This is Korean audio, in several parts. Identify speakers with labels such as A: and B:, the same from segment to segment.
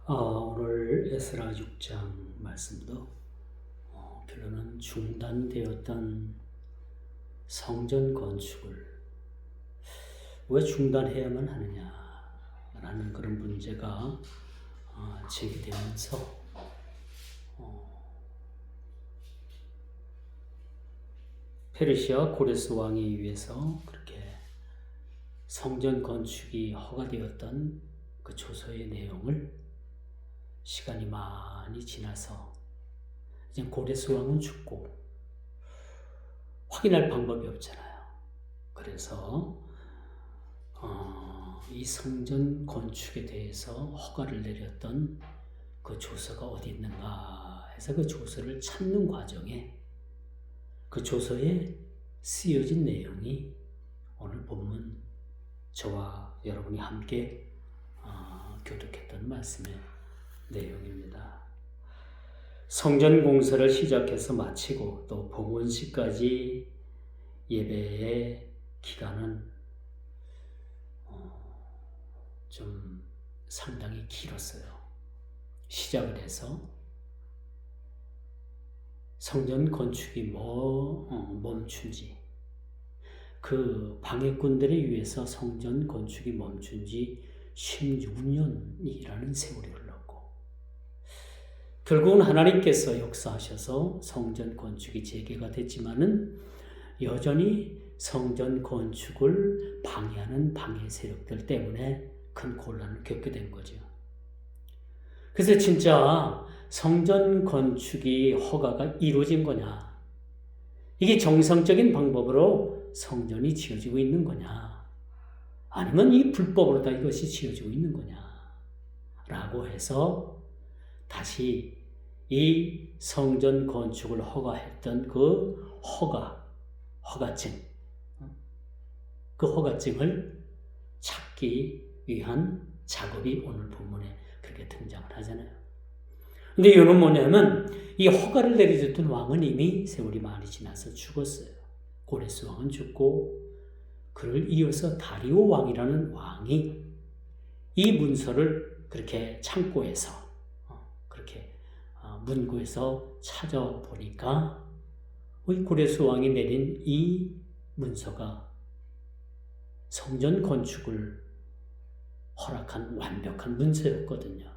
A: 오늘 에스라 6장 말씀도 결론은 중단되었던 성전 건축을 왜 중단해야만 하느냐라는 그런 문제가 제기되면서 페르시아 고레스 왕에 의해서 그렇게 성전 건축이 허가되었던 그 조서의 내용을 시간이 많이 지나서 이제 고레스 왕은 죽고 확인할 방법이 없잖아요. 그래서 이 성전 건축에 대해서 허가를 내렸던 그 조서가 어디 있는가 해서 그 조서를 찾는 과정에 그 조서에 쓰여진 내용이 오늘 본문 저와 여러분이 함께 교독했던 말씀의 내용입니다. 성전 공사를 시작해서 마치고 또 봉헌식까지 예배의 기간은 좀 상당히 길었어요. 시작을 해서 성전 건축이 멈춘 지, 그 방해꾼들에 의해서 성전 건축이 멈춘 지 16년이라는 세월이 흘렀고, 결국은 하나님께서 역사하셔서 성전 건축이 재개가 됐지만은 여전히 성전 건축을 방해하는 방해 세력들 때문에 큰 곤란을 겪게 된 거죠. 그래서 진짜 성전 건축이 허가가 이루어진 거냐? 이게 정상적인 방법으로 성전이 지어지고 있는 거냐? 아니면 이 불법으로 다 이것이 지어지고 있는 거냐? 라고 해서 다시 이 성전 건축을 허가했던 그 허가증, 그 허가증을 찾기 위한 작업이 오늘 본문에 그렇게 등장을 하잖아요. 근데 이유는 뭐냐면 이 허가를 내려줬던 왕은 이미 세월이 많이 지나서 죽었어요. 고레스 왕은 죽고 그를 이어서 다리오 왕이라는 왕이 이 문서를 그렇게 창고에서 그렇게 문고에서 찾아보니까 이 고레스 왕이 내린 이 문서가 성전 건축을 허락한 완벽한 문서였거든요.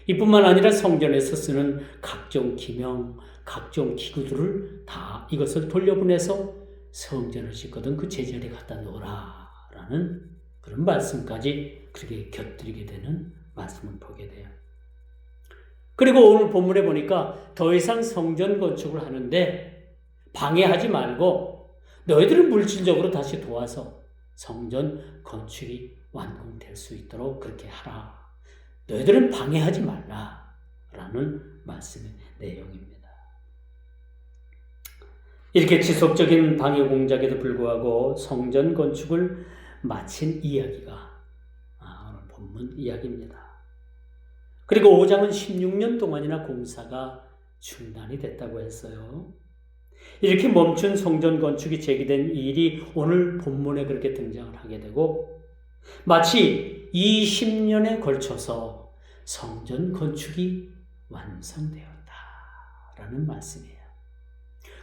A: 이뿐만 아니라 성전에서 쓰는 각종 기명, 각종 기구들을 다 이것을 돌려보내서 성전을 짓거든 그 제자리에 갖다 놓으라라는 그런 말씀까지 그렇게 곁들이게 되는 말씀을 보게 돼요. 그리고 오늘 본문에 보니까 더 이상 성전 건축을 하는데 방해하지 말고 너희들은 물질적으로 다시 도와서 성전 건축이 완공될 수 있도록 그렇게 하라. 너희들은 방해하지 말라라는 말씀의 내용입니다. 이렇게 지속적인 방해 공작에도 불구하고 성전 건축을 마친 이야기가 오늘 본문 이야기입니다. 그리고 5장은 16년 동안이나 공사가 중단이 됐다고 했어요. 이렇게 멈춘 성전 건축이 재개된 일이 오늘 본문에 그렇게 등장을 하게 되고 마치 20년에 걸쳐서 성전 건축이 완성되었다라는 말씀이에요.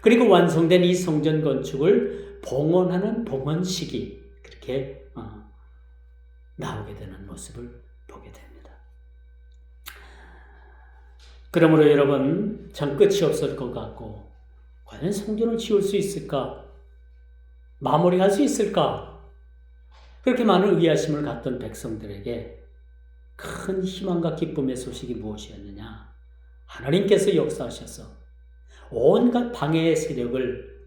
A: 그리고 완성된 이 성전 건축을 봉헌하는 봉헌식이 그렇게 나오게 되는 모습을 보게 됩니다. 그러므로 여러분, 참 끝이 없을 것 같고 과연 성전을 지을 수 있을까? 마무리할 수 있을까? 그렇게 많은 의아심을 갖던 백성들에게 큰 희망과 기쁨의 소식이 무엇이었느냐? 하나님께서 역사하셔서 온갖 방해의 세력을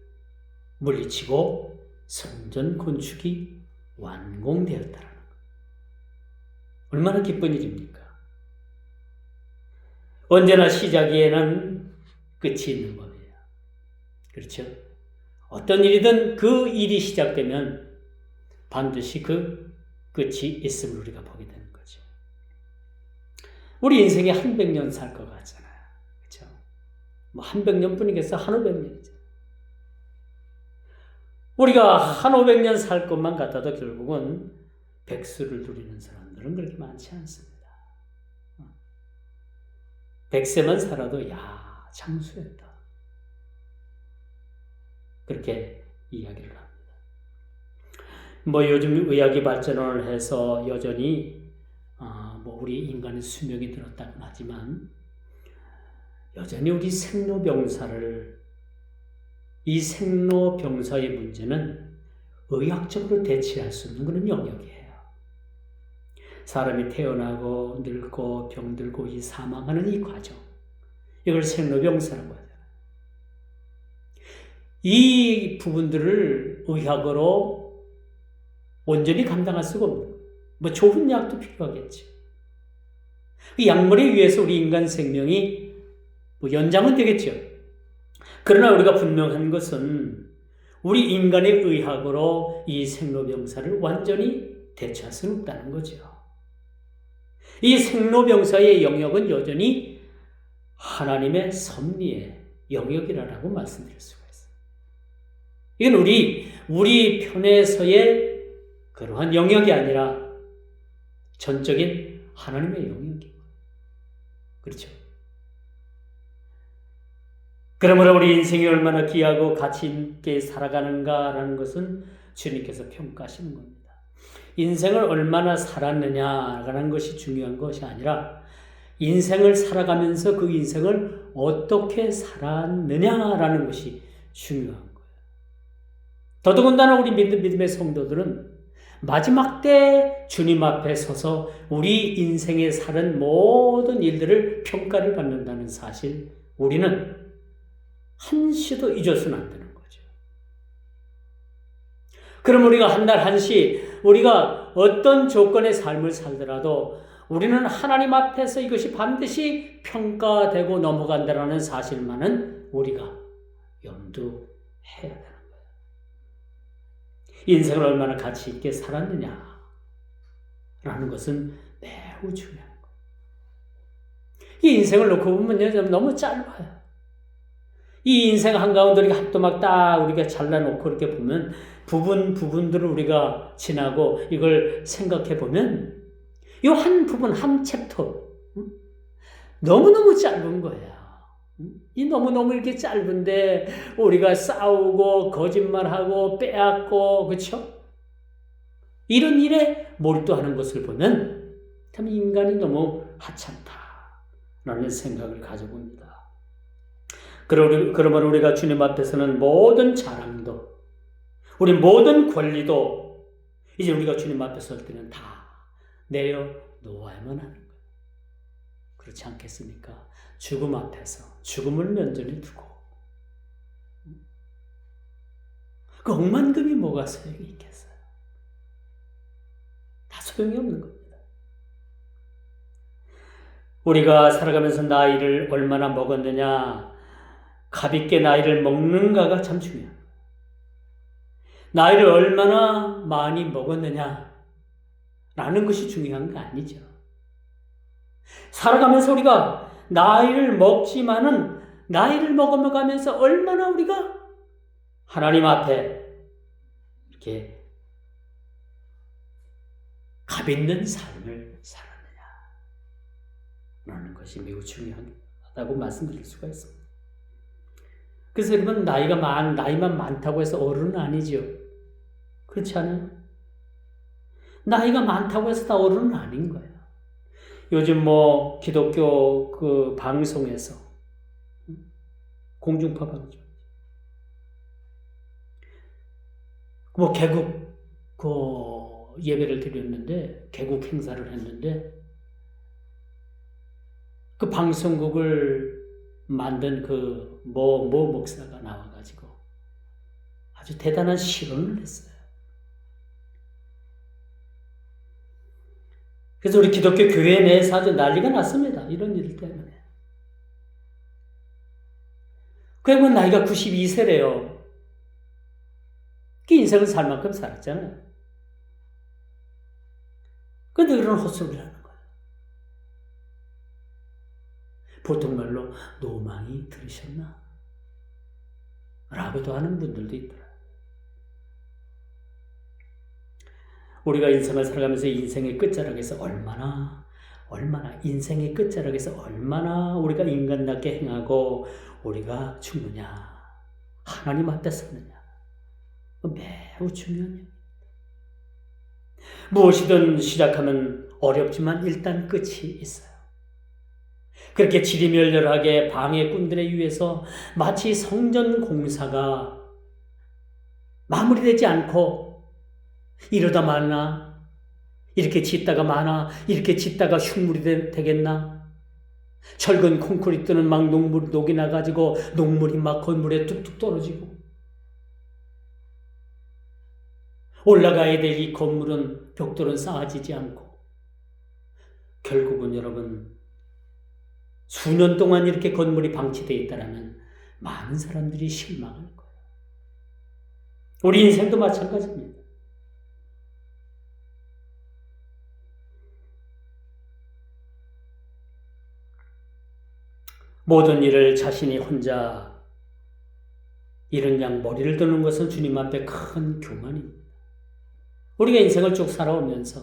A: 물리치고 성전 건축이 완공되었다는 것. 얼마나 기쁜 일입니까? 언제나 시작에는 끝이 있는 법이에요. 그렇죠? 어떤 일이든 그 일이 시작되면 반드시 그 끝이 있음을 우리가 보게 되는 거죠. 우리 인생에 한 100년 살 것 같잖아요. 그렇죠? 한 100년 뿐이겠어? 한 500년이죠. 우리가 한 500년 살 것만 같아도 결국은 백수를 누리는 사람들은 그렇게 많지 않습니다. 100세만 살아도 야, 장수했다. 그렇게 이야기를 합니다. 뭐 요즘 의학이 발전을 해서 여전히 뭐 우리 인간의 수명이 늘었다곤 하지만 여전히 우리 이 생로병사의 문제는 의학적으로 대체할 수 없는 그런 영역이에요. 사람이 태어나고 늙고 병들고 이 사망하는 이 과정, 이걸 생로병사라고 하잖아요. 이 부분들을 의학으로 온전히 감당할 수가 없는 거예요. 뭐 좋은 약도 필요하겠지. 그 약물에 의해서 우리 인간 생명이 뭐 연장은 되겠죠. 그러나 우리가 분명한 것은 우리 인간의 의학으로 이 생로병사를 완전히 대체할 수는 없다는 거죠. 이 생로병사의 영역은 여전히 하나님의 섭리의 영역이라고 말씀드릴 수가 있어요. 이건 우리 편에서의 그러한 영역이 아니라 전적인 하나님의 영역이에요. 그렇죠? 그러므로 우리 인생이 얼마나 귀하고 가치 있게 살아가는가라는 것은 주님께서 평가하시는 겁니다. 인생을 얼마나 살았느냐라는 것이 중요한 것이 아니라 인생을 살아가면서 그 인생을 어떻게 살았느냐라는 것이 중요한 거예요. 더더군다나 우리 믿음의 성도들은 마지막 때 주님 앞에 서서 우리 인생에 살은 모든 일들을 평가를 받는다는 사실, 우리는 한시도 잊어서는 안 되는 거죠. 그럼 우리가 한 날 한시, 우리가 어떤 조건의 삶을 살더라도 우리는 하나님 앞에서 이것이 반드시 평가되고 넘어간다는 사실만은 우리가 염두해야 되는 거예요. 인생을 얼마나 가치 있게 살았느냐라는 것은 매우 중요한 거예요. 이 인생을 놓고 보면요, 너무 짧아요. 이 인생 한가운데 우리가 한토막 딱 우리가 잘라놓고 이렇게 보면 부분들을 우리가 지나고 이걸 생각해 보면 이 한 부분, 한 챕터 너무너무 짧은 거야. 이 너무너무 이렇게 짧은데 우리가 싸우고 거짓말하고 빼앗고, 그렇죠? 이런 일에 몰두하는 것을 보면 참 인간이 너무 하찮다라는 생각을 가져봅니다. 그러므로 우리가 주님 앞에서는 모든 자랑도, 우리 모든 권리도 이제 우리가 주님 앞에 설 때는 다 내려놓아야만 하는 거예요. 그렇지 않겠습니까? 죽음 앞에서 죽음을 면전에 두고 그 억만금이 뭐가 소용이 있겠어요? 다 소용이 없는 겁니다. 우리가 살아가면서 나이를 얼마나 먹었느냐, 가볍게 나이를 먹는가가 참 중요합니다. 나이를 얼마나 많이 먹었느냐라는 것이 중요한 거 아니죠. 살아가면서 우리가 나이를 먹지만은 나이를 먹어가면서 얼마나 우리가 하나님 앞에 이렇게 값 있는 삶을 살았느냐라는 것이 매우 중요하다고 말씀드릴 수가 있습니다. 그래서 여러분, 나이만 많다고 해서 어른은 아니죠. 그렇지 않아요? 나이가 많다고 해서 다 어른은 아닌 거예요. 요즘 뭐 기독교 그 방송에서 공중파 방송, 뭐 개국 그 예배를 드렸는데, 개국 행사를 했는데 그 방송국을 만든 그 모 목사가 나와가지고 아주 대단한 실언을 했어요. 그래서 우리 기독교 교회 내에서 아주 난리가 났습니다. 이런 일 때문에. 그러면 나이가 92세래요. 그 인생을 살 만큼 살았잖아요. 근데 그런 헛소리를 하는 거예요. 보통 말로 노망이 들으셨나? 라고도 하는 분들도 있더라고요. 우리가 인생을 살아가면서 인생의 끝자락에서 얼마나 얼마나 인생의 끝자락에서 얼마나 우리가 인간답게 행하고 우리가 죽느냐, 하나님 앞에 서느냐, 매우 중요해요. 무엇이든 시작하면 어렵지만 일단 끝이 있어요. 그렇게 지리멸렬하게 방해꾼들에 의해서 마치 성전 공사가 마무리되지 않고 이러다 마나, 이렇게 짓다가 마나, 이렇게 짓다가 흉물이 되겠나? 철근 콘크리트는 막 녹이 나가지고 녹물이 막 건물에 뚝뚝 떨어지고, 올라가야 될 이 건물은 벽돌은 쌓아지지 않고, 결국은 여러분 수년 동안 이렇게 건물이 방치되어 있다면 많은 사람들이 실망할 거예요. 우리 인생도 마찬가지입니다. 모든 일을 자신이 혼자 이런 양 머리를 드는 것은 주님 앞에 큰 교만입니다. 우리가 인생을 쭉 살아오면서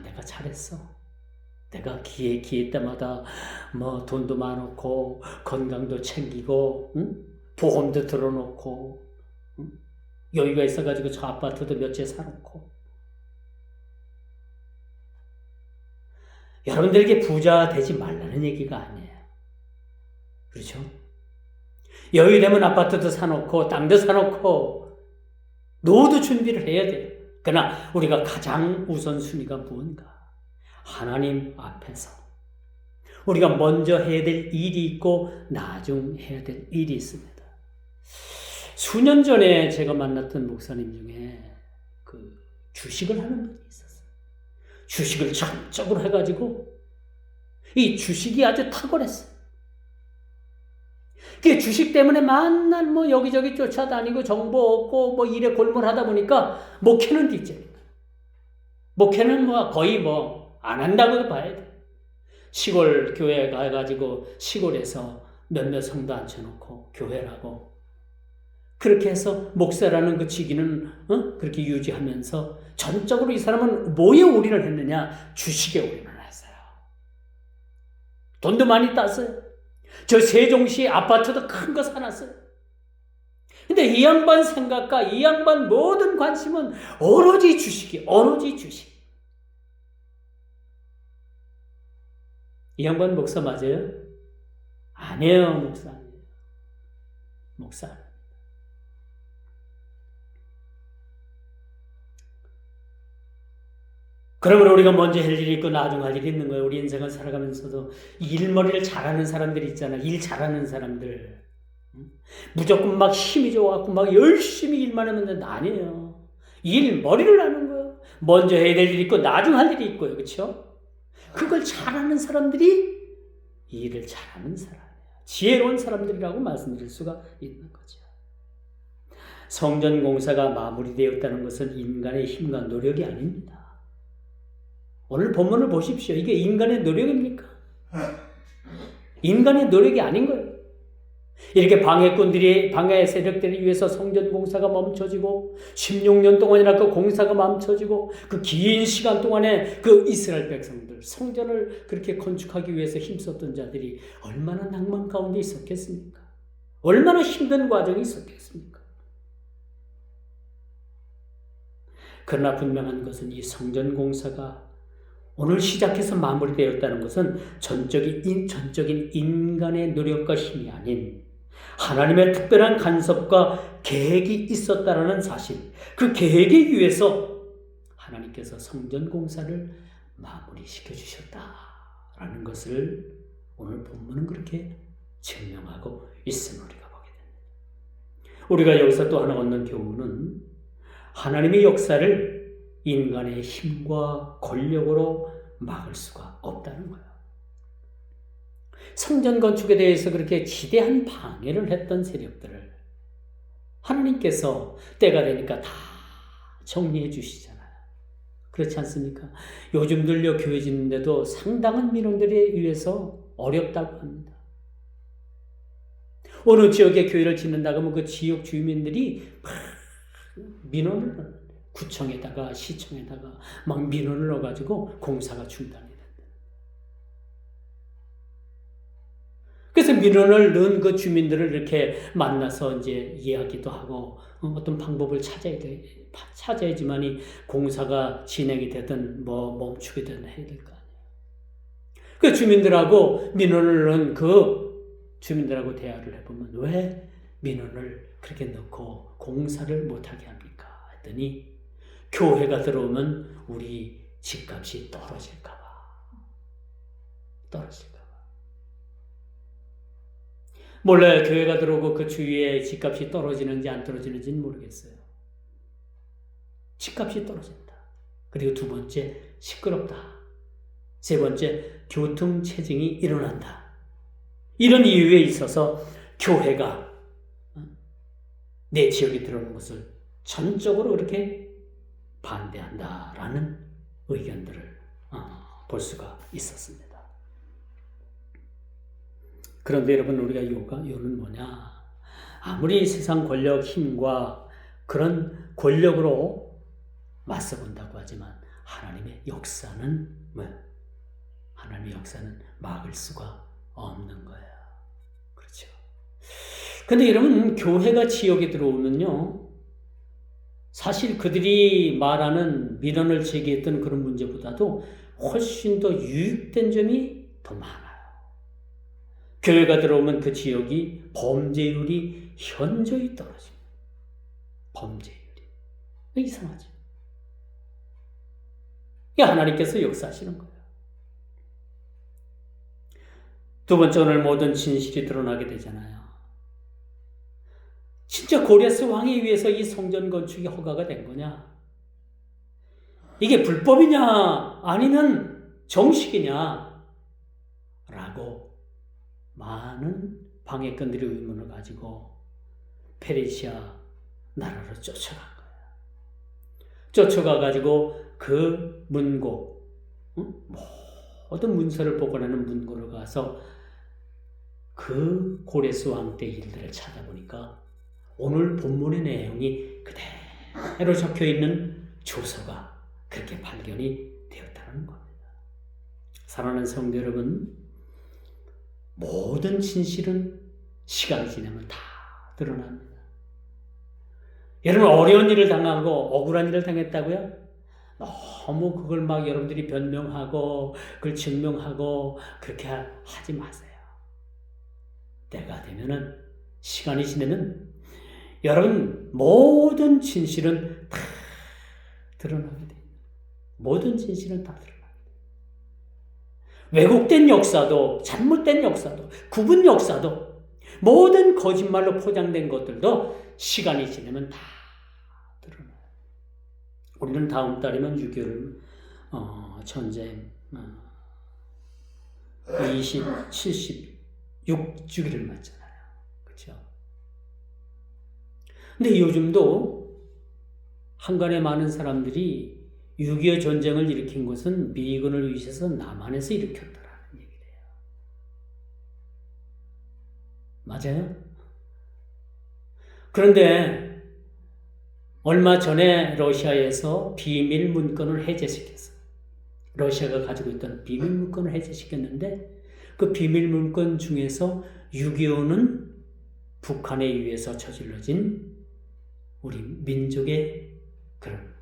A: 내가 잘했어. 내가 기회 때마다 뭐 돈도 많고 건강도 챙기고 보험도 들어놓고 여유가 있어가지고 저 아파트도 몇 채 사놓고, 여러분들에게 부자 되지 말라는 얘기가 아니에요. 그렇죠? 여유 되면 아파트도 사놓고 땅도 사놓고 노후도 준비를 해야 돼요. 그러나 우리가 가장 우선순위가 무언가? 하나님 앞에서 우리가 먼저 해야 될 일이 있고 나중 해야 될 일이 있습니다. 수년 전에 제가 만났던 목사님 중에 그 주식을 하는 분이 있었어요. 주식을 전적으로 해가지고 이 주식이 아주 탁월했어요. 그 주식 때문에 만날 뭐 여기저기 쫓아다니고 정보 얻고 뭐 일에 골몰하다 보니까 목회는 뒷전이다. 목회는 뭐 거의 뭐 안 한다고도 봐야 돼. 시골 교회 가가지고 시골에서 몇몇 성도 앉혀놓고 교회라고 그렇게 해서 목사라는 그 직위는 그렇게 유지하면서 전적으로 이 사람은 뭐에 올인을 했느냐? 주식에 올인을 했어요. 돈도 많이 땄어요. 저 세종시 아파트도 큰 거 사놨어요. 근데 이 양반 생각과 이 양반 모든 관심은 오로지 주식이, 오로지 주식. 이 양반 목사 맞아요? 아니에요, 목사 아니에요. 목사 아니에요. 그러면 우리가 먼저 할 일이 있고 나중 할 일이 있는 거예요. 우리 인생을 살아가면서도 일머리를 잘하는 사람들이 있잖아. 일 잘하는 사람들. 무조건 막 힘이 좋아갖고 막 열심히 일만 하면 된다. 아니에요. 일머리를 하는 거예요. 먼저 해야 될 일이 있고 나중 할 일이 있고요. 그렇죠? 그걸 잘하는 사람들이 일을 잘하는 사람이에요. 지혜로운 사람들이라고 말씀드릴 수가 있는 거죠. 성전 공사가 마무리되었다는 것은 인간의 힘과 노력이 아닙니다. 오늘 본문을 보십시오. 이게 인간의 노력입니까? 인간의 노력이 아닌 거예요. 이렇게 방해 세력들에 의해서 성전 공사가 멈춰지고 16년 동안이나 그 공사가 멈춰지고 그 긴 시간 동안에 그 이스라엘 백성들 성전을 그렇게 건축하기 위해서 힘썼던 자들이 얼마나 낭만 가운데 있었겠습니까? 얼마나 힘든 과정이 있었겠습니까? 그러나 분명한 것은 이 성전 공사가 오늘 시작해서 마무리되었다는 것은 전적인 인간의 노력과 힘이 아닌 하나님의 특별한 간섭과 계획이 있었다라는 사실, 그 계획에 의해서 하나님께서 성전 공사를 마무리시켜 주셨다라는 것을 오늘 본문은 그렇게 증명하고 있음을 우리가 보게 됩니다. 우리가 여기서 또 하나 얻는 교훈은 하나님의 역사를 인간의 힘과 권력으로 막을 수가 없다는 거예요. 성전 건축에 대해서 그렇게 지대한 방해를 했던 세력들을 하나님께서 때가 되니까 다 정리해 주시잖아요. 그렇지 않습니까? 요즘들요 교회 짓는데도 상당한 민원들에 의해서 어렵다고 합니다. 어느 지역에 교회를 짓는다고 하면 그 지역 주민들이 막 민원을 넣어요. 구청에다가 시청에다가 막 민원을 넣어가지고 공사가 중단이 된다. 그래서 민원을 넣은 그 주민들을 이렇게 만나서 이제 이야기도 하고 어떤 방법을 찾아야지만이 공사가 진행이 되든 멈추게 되든 해야 될 거 아니에요. 그 주민들하고 민원을 넣은 그 주민들하고 대화를 해보면 왜 민원을 그렇게 넣고 공사를 못하게 합니까? 했더니 교회가 들어오면 우리 집값이 떨어질까 봐. 몰래 교회가 들어오고 그 주위에 집값이 떨어지는지 안 떨어지는지는 모르겠어요. 집값이 떨어진다. 그리고 두 번째, 시끄럽다. 세 번째, 교통체증이 일어난다. 이런 이유에 있어서 교회가 내 지역에 들어오는 것을 전적으로 그렇게 반대한다라는 의견들을 볼 수가 있었습니다. 그런데 여러분, 우리가 요는 뭐냐? 아무리 세상 권력, 힘과 그런 권력으로 맞서본다고 하지만 하나님의 역사는 하나님의 역사는 막을 수가 없는 거예요. 그렇죠? 근데 여러분, 교회가 지역에 들어오면요, 사실 그들이 말하는 민원을 제기했던 그런 문제보다도 훨씬 더 유익된 점이 더 많아요. 교회가 들어오면 그 지역이 범죄율이 현저히 떨어집니다. 범죄율이. 이상하죠. 이게 하나님께서 역사하시는 거예요. 두 번째, 오늘 모든 진실이 드러나게 되잖아요. 진짜 고레스 왕에 의해서 이 성전 건축이 허가가 된 거냐? 이게 불법이냐? 아니면 정식이냐? 라고 많은 방해꾼들이 의문을 가지고 페르시아 나라로 쫓아간 거예요. 쫓아가가지고 그 문고, 모든 문서를 보관하는 문고를 가서 그 고레스 왕 때 일들을 찾아보니까 오늘 본문의 내용이 그대로 적혀있는 조서가 그렇게 발견이 되었다는 겁니다. 사랑하는 성도 여러분, 모든 진실은 시간이 지나면 다 드러납니다. 여러분, 어려운 일을 당하고 억울한 일을 당했다고요? 너무 그걸 막 여러분들이 변명하고 그걸 증명하고 그렇게 하지 마세요. 때가 되면은, 시간이 지나면 여러분 모든 진실은 다 드러나게 돼요. 모든 진실은 다 드러나게 돼요. 왜곡된 역사도, 잘못된 역사도, 구분 역사도, 모든 거짓말로 포장된 것들도 시간이 지나면 다 드러나요. 우리는 다음 달이면 6.25 전쟁 76주기를 맞잖아요. 그렇죠? 근데 요즘도 한간에 많은 사람들이 6.25 전쟁을 일으킨 것은 미군을 위해서 남한에서 일으켰다라는 얘기를 해요. 맞아요? 그런데 얼마 전에 러시아에서 비밀 문건을 해제시켰어요. 러시아가 가지고 있던 비밀 문건을 해제시켰는데 그 비밀 문건 중에서 6.25는 북한에 의해서 저질러진 우리 민족의 그런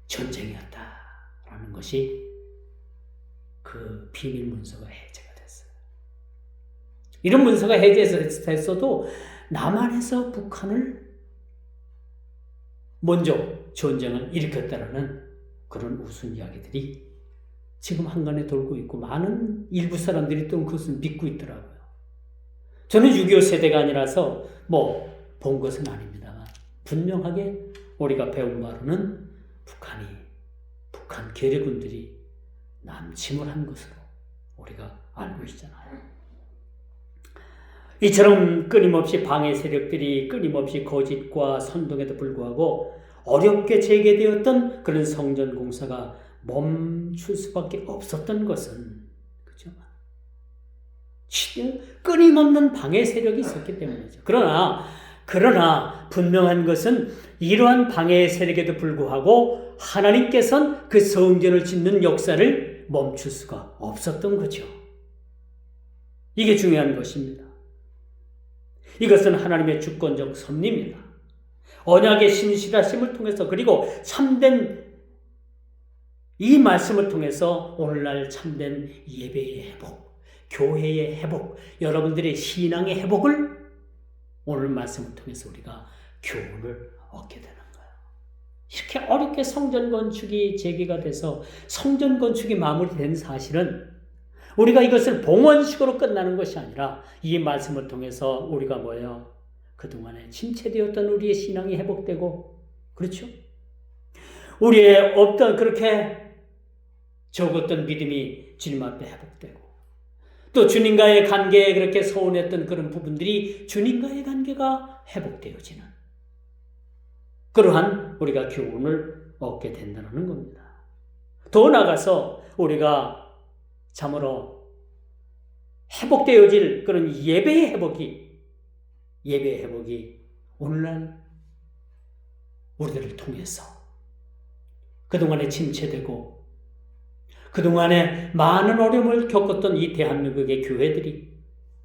A: 전쟁이었다라는 것이 그 비밀 문서가 해제가 됐어요. 이런 문서가 해제됐어도 남한에서 북한을 먼저 전쟁을 일으켰다라는 그런 우스운 이야기들이 지금 한간에 돌고 있고 많은 일부 사람들이 또 그것을 믿고 있더라고요. 저는 6.25 세대가 아니라서 본 것은 아닙니다만 분명하게 우리가 배운 바로는 북한 괴뢰군들이 남침을 한 것으로 우리가 알고 있잖아요. 이처럼 끊임없이 방해 세력들이 끊임없이 거짓과 선동에도 불구하고 어렵게 재개되었던 그런 성전 공사가 멈출 수밖에 없었던 것은, 그죠? 끊임없는 방해 세력이 있었기 때문이죠. 그러나 분명한 것은 이러한 방해 세력에도 불구하고 하나님께서는 그 성전을 짓는 역사를 멈출 수가 없었던 거죠. 이게 중요한 것입니다. 이것은 하나님의 주권적 섭리입니다. 언약의 신실하심을 통해서 그리고 참된 이 말씀을 통해서 오늘날 참된 예배의 회복, 교회의 회복, 여러분들의 신앙의 회복을 오늘 말씀을 통해서 우리가 교훈을 얻게 되는 거예요. 이렇게 어렵게 성전 건축이 재개가 돼서 성전 건축이 마무리된 사실은 우리가 이것을 봉헌식으로 끝나는 것이 아니라 이 말씀을 통해서 우리가 뭐예요? 그동안에 침체되었던 우리의 신앙이 회복되고, 그렇죠? 우리의 없던 그렇게 적었던 믿음이 주님 앞에 회복되고, 또 주님과의 관계에 그렇게 서운했던 그런 부분들이 주님과의 관계가 회복되어지는 그러한 우리가 교훈을 얻게 된다는 겁니다. 더 나아가서 우리가 참으로 회복되어질 그런 예배의 회복이 오늘날 우리들을 통해서 그동안에 침체되고 그동안에 많은 어려움을 겪었던 이 대한민국의 교회들이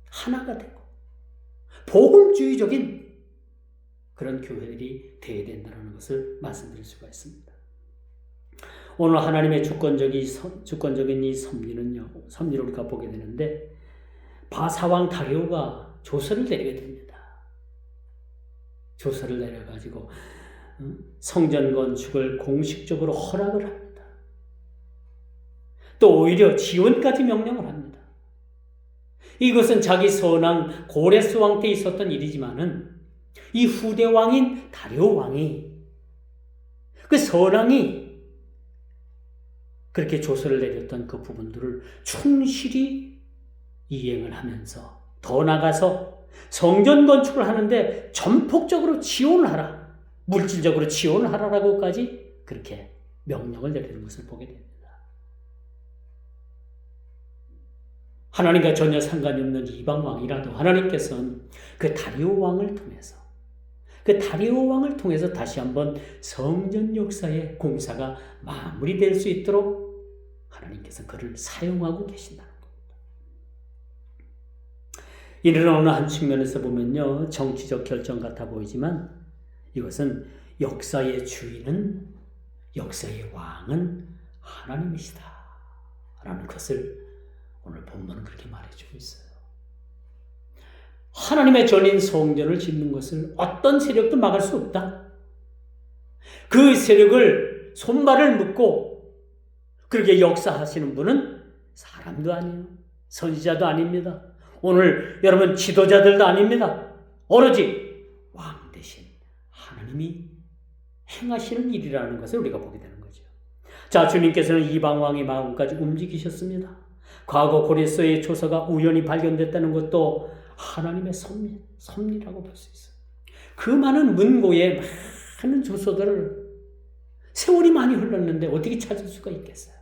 A: 하나가 되고 복음주의적인 그런 교회들이 되어야 된다는 것을 말씀드릴 수가 있습니다. 오늘 하나님의 주권적인 이 섭리를 우리가 보게 되는데, 바사왕 다리오가 조서를 내리게 됩니다. 조서를 내려가지고 성전 건축을 공식적으로 허락을 합니다. 또 오히려 지원까지 명령을 합니다. 이것은 자기 선왕 고레스 왕 때 있었던 일이지만은 이 후대 왕인 다리오 왕이 그 선왕이 그렇게 조서를 내렸던 그 부분들을 충실히 이행을 하면서 더 나아가서 성전 건축을 하는데 전폭적으로 지원을 하라, 물질적으로 지원을 하라라고까지 그렇게 명령을 내리는 것을 보게 됩니다. 하나님과 전혀 상관이 없는 이방 왕이라도 하나님께서는 그 다리오 왕을 통해서 다시 한번 성전 역사의 공사가 마무리될 수 있도록 하나님께서 그를 사용하고 계신다는 겁니다. 이는 어느 한 측면에서 보면요, 정치적 결정 같아 보이지만 이것은 역사의 주인은, 역사의 왕은 하나님이시다 라는 것을 오늘 본문은 그렇게 말해주고 있어요. 하나님의 전인 성전을 짓는 것을 어떤 세력도 막을 수 없다. 그 세력을 손발을 묶고 그렇게 역사하시는 분은 사람도 아니에요. 선지자도 아닙니다. 오늘 여러분 지도자들도 아닙니다. 오로지 왕 대신 하나님이 행하시는 일이라는 것을 우리가 보게 되는 거죠. 자, 주님께서는 이방 왕의 마음까지 움직이셨습니다. 과거 고레스의 조서가 우연히 발견됐다는 것도 하나님의 섭리라고 볼 수 있어요. 그 많은 문고에 많은 조서들을 세월이 많이 흘렀는데 어떻게 찾을 수가 있겠어요?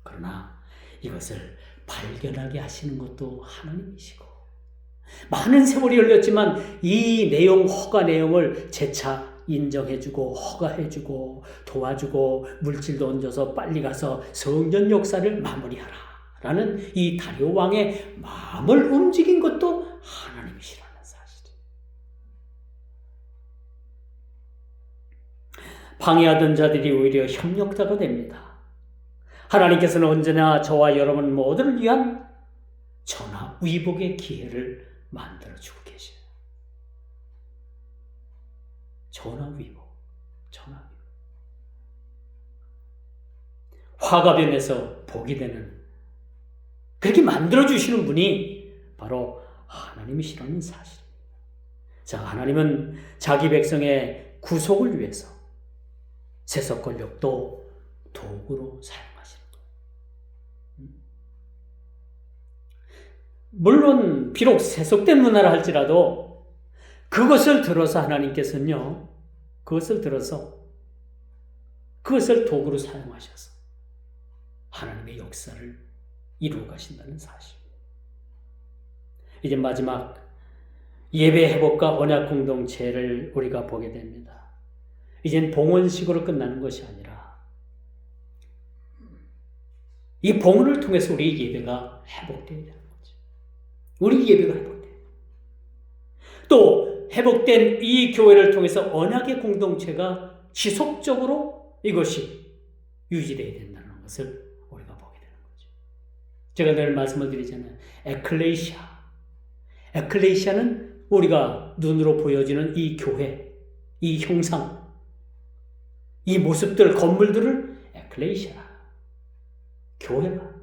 A: 그러나 이것을 발견하게 하시는 것도 하나님이시고, 많은 세월이 흘렀지만 이 허가 내용을 재차 인정해주고 허가해주고 도와주고 물질도 얹어서 빨리 가서 성전 역사를 마무리하라 라는 이 다리오 왕의 마음을 움직인 것도 하나님이시라는 사실이에요. 방해하던 자들이 오히려 협력자가 됩니다. 하나님께서는 언제나 저와 여러분 모두를 위한 전화 위복의 기회를 만들어주고 계셔요. 전화 위복. 화가 변해서 복이 되는, 그렇게 만들어주시는 분이 바로 하나님이시라는 사실입니다. 자, 하나님은 자기 백성의 구속을 위해서 세속 권력도 도구로 사용하시는 거예요. 물론 비록 세속된 문화라 할지라도 그것을 들어서 하나님께서는요, 그것을 도구로 사용하셔서 하나님의 역사를 이루어 가신다는 사실. 이제 마지막 예배 회복과 언약 공동체를 우리가 보게 됩니다. 이젠 봉헌식으로 끝나는 것이 아니라 이 봉헌을 통해서 우리 예배가 회복되어야 되는 거죠. 우리 예배가 회복돼요. 또 회복된 이 교회를 통해서 언약의 공동체가 지속적으로 이것이 유지되어야 된다는 것을 우리가 보게 되는 거죠. 제가 늘 말씀을 드리잖아요. 에클레시아는 우리가 눈으로 보여지는 이 교회, 이 형상, 이 모습들, 건물들을 에클레시아, 교회가.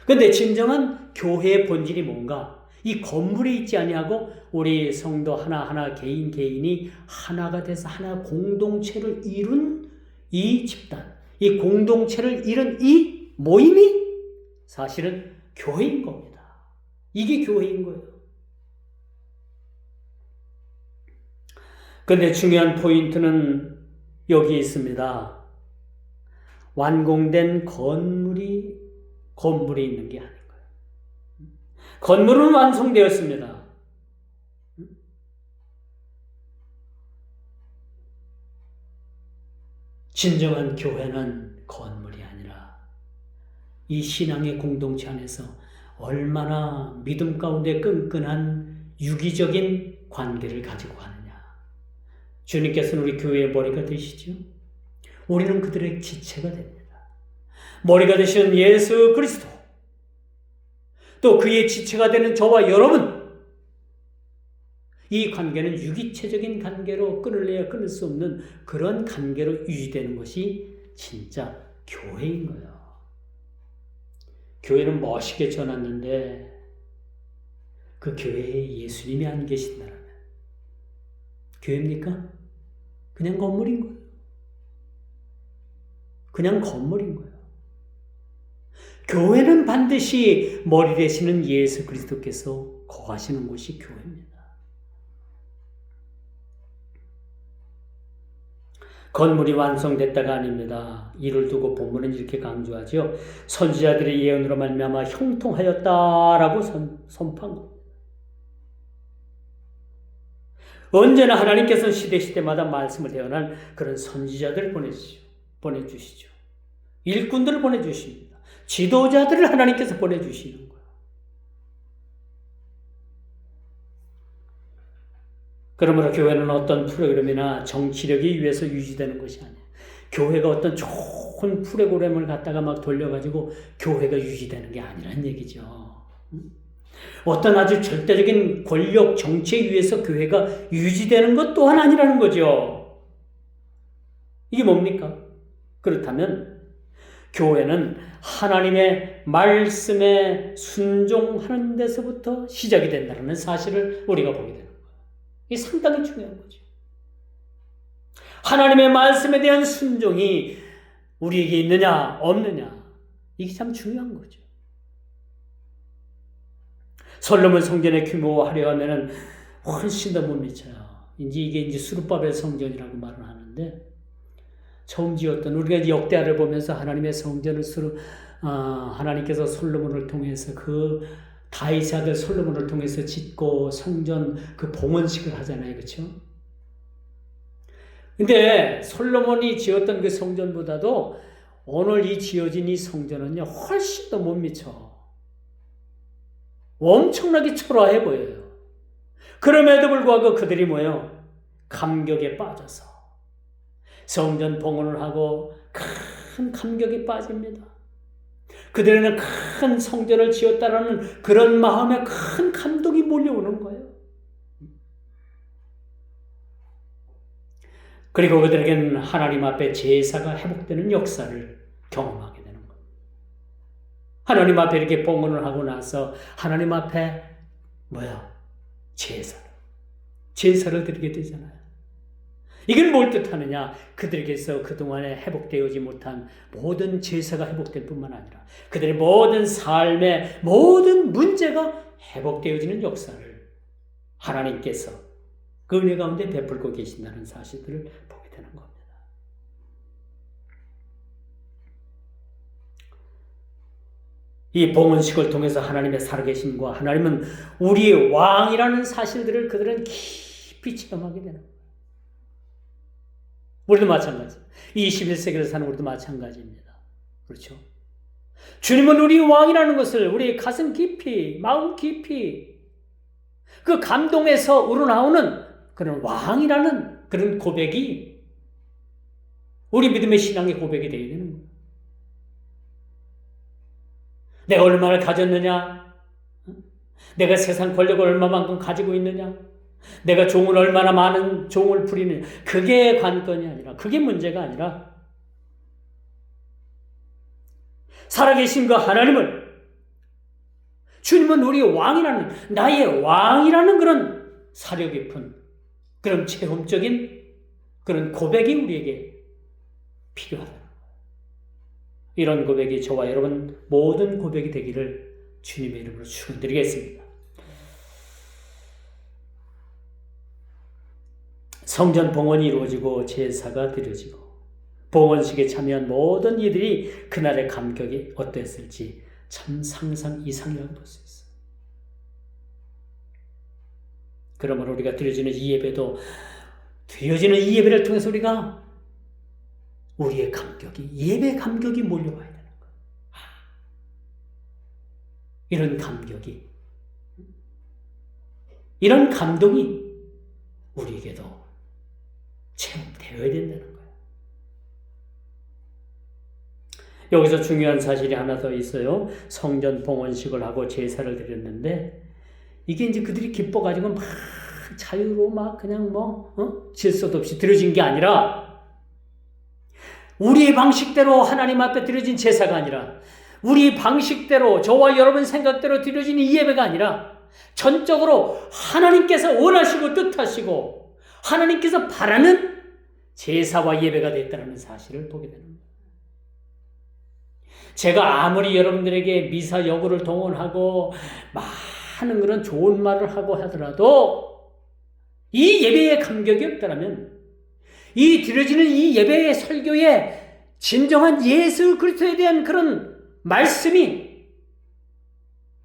A: 그런데 진정한 교회의 본질이 뭔가? 이 건물에 있지 아니하고 우리 성도 하나하나 개인이 하나가 돼서 하나 공동체를 이룬 이 집단, 이 공동체를 이룬 이 모임이 사실은 교회인 겁니다. 이게 교회인 거예요. 그런데 중요한 포인트는 여기 있습니다. 완공된 건물이 있는 게 아닌 거예요. 건물은 완성되었습니다. 진정한 교회는 건물이 아니라 이 신앙의 공동체 안에서 얼마나 믿음 가운데 끈끈한 유기적인 관계를 가지고 가느냐. 주님께서는 우리 교회의 머리가 되시죠. 우리는 그들의 지체가 됩니다. 머리가 되시는 예수 그리스도, 또 그의 지체가 되는 저와 여러분, 이 관계는 유기체적인 관계로 끊을래야 끊을 수 없는 그런 관계로 유지되는 것이 진짜 교회인 거예요. 교회는 멋있게 전했는데 그 교회에 예수님이 안 계신다면 교회입니까? 그냥 건물인 거예요. 그냥 건물인 거예요. 교회는 반드시 머리 되시는 예수 그리스도께서 거하시는 곳이 교회입니다. 건물이 완성됐다가 아닙니다. 이를 두고 본문은 이렇게 강조하죠. 선지자들의 예언으로 말미암아 형통하였다라고 선포한 겁니다. 언제나 하나님께서는 시대마다 말씀을 대언한 그런 선지자들을 보내주시죠. 일꾼들을 보내주십니다. 지도자들을 하나님께서 보내주시는 거예요. 그러므로 교회는 어떤 프로그램이나 정치력이 위해서 유지되는 것이 아니에요. 교회가 어떤 좋은 프로그램을 갖다가 막 돌려가지고 교회가 유지되는 게 아니란 얘기죠. 어떤 아주 절대적인 권력 정치에 의해서 교회가 유지되는 것 또한 아니라는 거죠. 이게 뭡니까? 그렇다면 교회는 하나님의 말씀에 순종하는 데서부터 시작이 된다는 사실을 우리가 보게 되는 거예요. 이게 상당히 중요한 거죠. 하나님의 말씀에 대한 순종이 우리에게 있느냐 없느냐, 이게 참 중요한 거죠. 솔로몬 성전의 규모와 화려하면은 훨씬 더 못 미쳐요. 이게 수르바벨 성전이라고 말을 하는데, 처음 지었던, 우리가 이제 역대하를 보면서 하나님의 성전을 하나님께서 솔로몬을 통해서 그 다윗의 아들 솔로몬을 통해서 짓고 성전 그 봉헌식을 하잖아요. 그렇죠? 근데 솔로몬이 지었던 그 성전보다도 오늘 이 지어진 이 성전은요, 훨씬 더 못 미쳐. 엄청나게 초라해 보여요. 그럼에도 불구하고 그들이 뭐예요? 감격에 빠져서 성전 봉헌을 하고 큰 감격에 빠집니다. 그들에는 큰 성전을 지었다라는 그런 마음에 큰 감동이 몰려오는 거예요. 그리고 그들에게는 하나님 앞에 제사가 회복되는 역사를 경험하게 되는 거예요. 하나님 앞에 이렇게 봉헌을 하고 나서 하나님 앞에 제사를 드리게 되잖아요. 이건 뭘 뜻하느냐? 그들에게서 그동안에 회복되어지 못한 모든 제사가 회복될 뿐만 아니라 그들의 모든 삶의 모든 문제가 회복되어지는 역사를 하나님께서 그 은혜 가운데 베풀고 계신다는 사실들을 보게 되는 겁니다. 이 봉헌식을 통해서 하나님의 살아계심과 하나님은 우리의 왕이라는 사실들을 그들은 깊이 체험하게 되는 거예요. 우리도 마찬가지. 21세기를 사는 우리도 마찬가지입니다. 그렇죠? 주님은 우리 왕이라는 것을 우리 가슴 깊이, 마음 깊이, 그 감동에서 우러나오는 그런 왕이라는 그런 고백이 우리 믿음의 신앙의 고백이 되어야 되는 거예요. 내가 얼마나 가졌느냐? 내가 세상 권력을 얼마만큼 가지고 있느냐? 내가 종을 얼마나 많은 종을 부리느냐? 그게 관건이 아니라, 그게 문제가 아니라 살아계신 그 하나님을, 주님은 우리의 왕이라는, 나의 왕이라는 그런 사려 깊은 그런 체험적인 그런 고백이 우리에게 필요하다. 이런 고백이 저와 여러분 모든 고백이 되기를 주님의 이름으로 축원드리겠습니다. 성전 봉헌이 이루어지고 제사가 드려지고 봉헌식에 참여한 모든 이들이 그날의 감격이 어땠을지 참 상상 이상이라고 볼 수 있어요. 그러므로 우리가 드려지는 이 예배도, 드려지는 이 예배를 통해서 우리가 우리의 감격이, 예배 감격이 몰려와야 되는 거예요. 이런 감격이, 이런 감동이 우리에게도 체험되어야 된다는 거예요. 여기서 중요한 사실이 하나 더 있어요. 성전 봉헌식을 하고 제사를 드렸는데, 이게 이제 그들이 기뻐가지고 막 자유로 막 그냥 질서도 없이 드려진 게 아니라, 우리의 방식대로 하나님 앞에 드려진 제사가 아니라, 우리 방식대로, 저와 여러분 생각대로 드려진 이 예배가 아니라, 전적으로 하나님께서 원하시고 뜻하시고 하나님께서 바라는 제사와 예배가 됐다는 사실을 보게 되는 거예요. 제가 아무리 여러분들에게 미사 여구를 동원하고 많은 그런 좋은 말을 하고 하더라도 이 예배의 감격이 없다면, 이 드려지는 이 예배의 설교에 진정한 예수 그리스도에 대한 그런 말씀이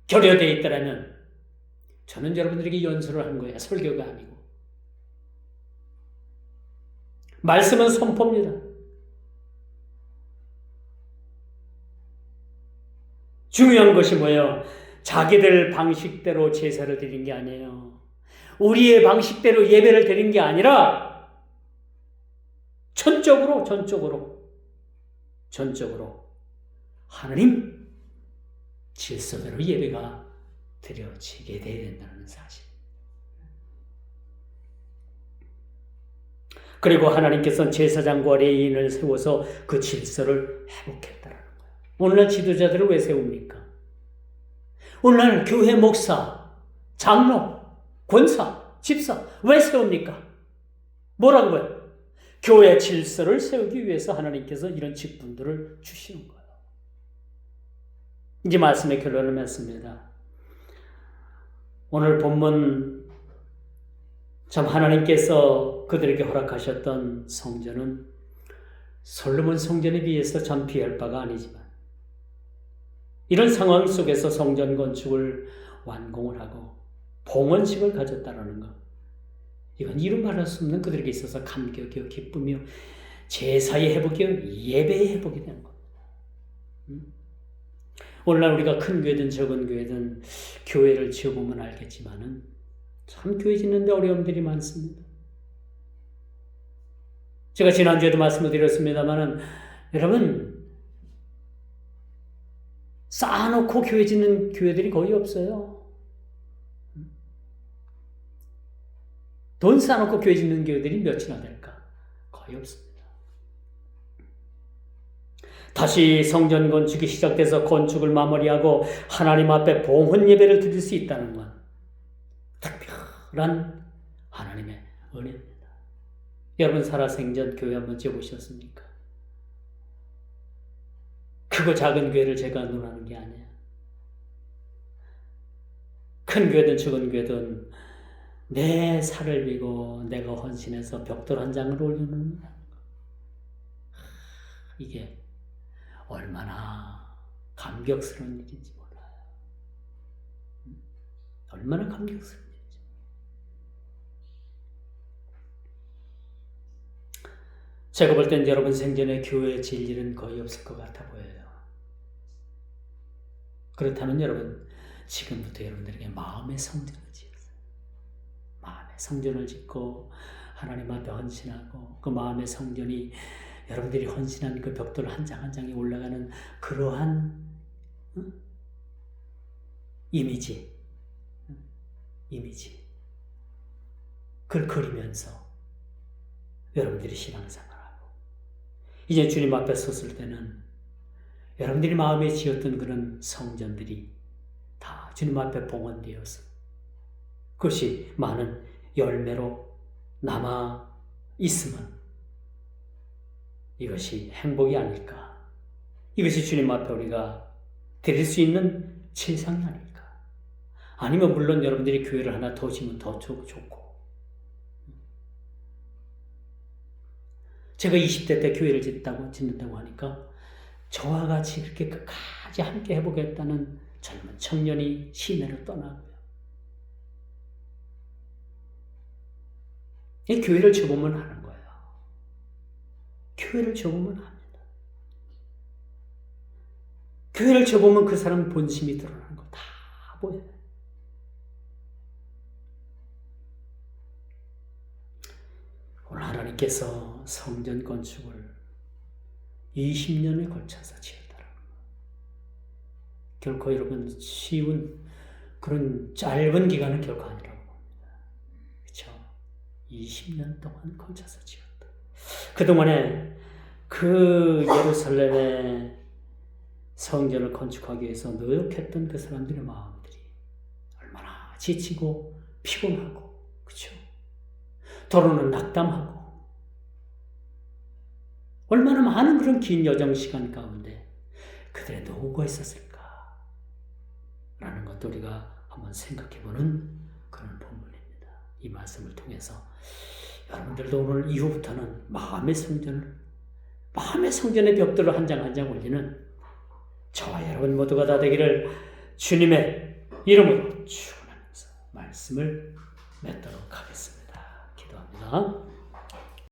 A: 결여되어 있다면, 저는 여러분들에게 연설을 한 거예요. 설교가 아니고. 말씀은 선포입니다. 중요한 것이 뭐예요? 자기들 방식대로 제사를 드린 게 아니에요. 우리의 방식대로 예배를 드린 게 아니라 전적으로 하나님 질서대로 예배가 드려지게 되어야 된다는 사실. 그리고 하나님께서는 제사장과 레위인을 세워서 그 질서를 회복했다는 거예요. 오늘날 지도자들을 왜 세웁니까? 오늘날 교회 목사, 장로, 권사, 집사 왜 세웁니까? 뭐라고 해요? 교회 질서를 세우기 위해서 하나님께서 이런 직분들을 주시는 거예요. 이제 말씀의 결론을 맺습니다. 오늘 본문, 참 하나님께서 그들에게 허락하셨던 성전은 솔로몬 성전에 비해서 참 비할 바가 아니지만, 이런 상황 속에서 성전 건축을 완공을 하고 봉헌식을 가졌다는 것, 이건 이루 말할 수 없는 그들에게 있어서 감격이요, 기쁨이요, 제사의 회복이요, 예배의 회복이 되는 겁니다. 오늘날 우리가 큰 교회든 적은 교회든 교회를 지어보면 알겠지만은 참 교회 짓는데 어려움들이 많습니다. 제가 지난주에도 말씀을 드렸습니다만은, 여러분, 쌓아놓고 교회 짓는 교회들이 거의 없어요. 돈 쌓아놓고 교회 짓는 교회들이 몇이나 될까? 거의 없습니다. 다시 성전 건축이 시작돼서 건축을 마무리하고 하나님 앞에 봉헌 예배를 드릴 수 있다는 건 특별한 하나님의 은혜입니다. 여러분 살아생전 교회 한번 지어보셨습니까? 크고 작은 교회를 제가 논하는 게 아니에요. 큰 교회든 적은 교회든 내 살을 비고 내가 헌신해서 벽돌 한 장을 올려놓는 거, 이게 얼마나 감격스러운 일인지 몰라요. 얼마나 감격스러운 일인지. 제가 볼 땐 여러분 생전에 교회에 질 일은 거의 없을 것 같아 보여요. 그렇다면 여러분, 지금부터 여러분들에게 마음의 성전을 지으세요. 성전을 짓고 하나님 앞에 헌신하고 그 마음의 성전이 여러분들이 헌신한 그 벽돌 한 장 한 장이 올라가는 그러한 이미지 그걸 그리면서 여러분들이 신앙생활하고 이제 주님 앞에 섰을 때는 여러분들이 마음에 지었던 그런 성전들이 다 주님 앞에 봉헌되어서 그것이 많은 열매로 남아 있으면 이것이 행복이 아닐까. 이것이 주님 앞에 우리가 드릴 수 있는 최상이 아닐까. 아니면 물론 여러분들이 교회를 하나 더 지면 더 좋고. 제가 20대 때 교회를 짓는다고 하니까 저와 같이 그렇게 끝까지 함께 해보겠다는 젊은 청년이 시내로 떠나고요. 이 교회를 접으면 하는 거예요. 교회를 접으면 합니다. 교회를 접으면 그 사람 본심이 드러나는 거 다 보여요. 오늘 하나님께서 성전 건축을 20년에 걸쳐서 지었다는 거. 결코 여러분 쉬운 그런 짧은 기간은 결코 아니라고 봅니다. 그렇죠? 20년 동안 걸쳐서 지었다. 그동안에 그 예루살렘의 성전을 건축하기 위해서 노력했던 그 사람들의 마음들이 얼마나 지치고 피곤하고 그렇죠? 도로는 낙담하고 얼마나 많은 그런 긴 여정 시간 가운데 그들의 노고가 있었을까 라는 것도 우리가 한번 생각해보는 그런 본문입니다. 이 말씀을 통해서 여러분들도 오늘 이후부터는 마음의 성전의 벽돌을 한 장 한 장 올리는 저와 여러분 모두가 다 되기를 주님의 이름으로 축원하면서 말씀을 맺도록 하겠습니다. 기도합니다.